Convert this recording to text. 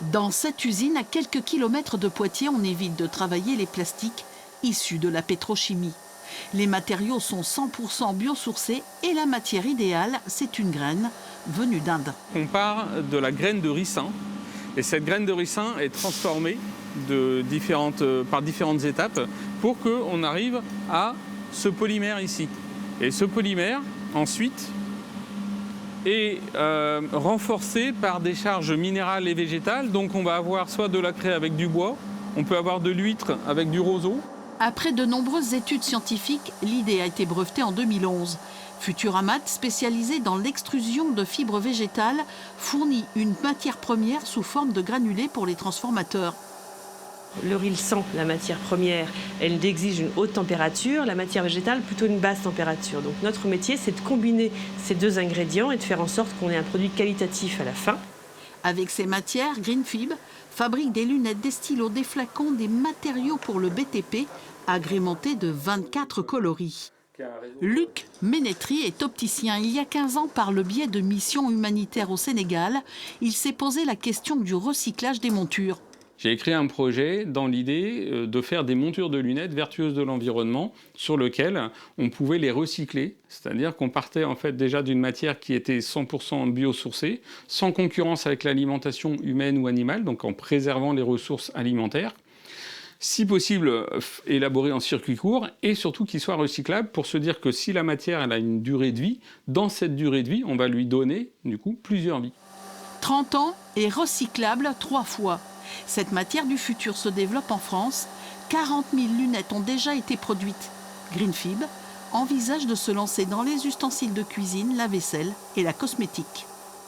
Dans cette usine, à quelques kilomètres de Poitiers, on évite de travailler les plastiques issus de la pétrochimie. Les matériaux sont 100% biosourcés et la matière idéale, c'est une graine venue d'Inde. On part de la graine de ricin et cette graine de ricin est transformée par différentes étapes pour qu'on arrive à ce polymère ici. Et ce polymère, ensuite, est renforcé par des charges minérales et végétales. Donc on va avoir soit de la craie avec du bois, on peut avoir de l'huître avec du roseau. Après de nombreuses études scientifiques, l'idée a été brevetée en 2011. Futuramat, spécialisé dans l'extrusion de fibres végétales, fournit une matière première sous forme de granulés pour les transformateurs. Le rilsan, la matière première, elle exige une haute température, la matière végétale plutôt une basse température. Donc notre métier, c'est de combiner ces deux ingrédients et de faire en sorte qu'on ait un produit qualitatif à la fin. Avec ces matières, Greenfib fabrique des lunettes, des stylos, des flacons, des matériaux pour le BTP, agrémentés de 24 coloris. Luc Ménétry est opticien. Il y a 15 ans, par le biais de missions humanitaires au Sénégal, il s'est posé la question du recyclage des montures. J'ai créé un projet dans l'idée de faire des montures de lunettes vertueuses de l'environnement sur lesquelles on pouvait les recycler. C'est-à-dire qu'on partait en fait déjà d'une matière qui était 100% biosourcée, sans concurrence avec l'alimentation humaine ou animale, donc en préservant les ressources alimentaires. Si possible, élaborée en circuit court et surtout qu'il soit recyclable pour se dire que si la matière elle a une durée de vie, dans cette durée de vie, on va lui donner du coup plusieurs vies. 30 ans et recyclable 3 fois. Cette matière du futur se développe en France. 40 000 lunettes ont déjà été produites. Greenfib envisage de se lancer dans les ustensiles de cuisine, la vaisselle et la cosmétique.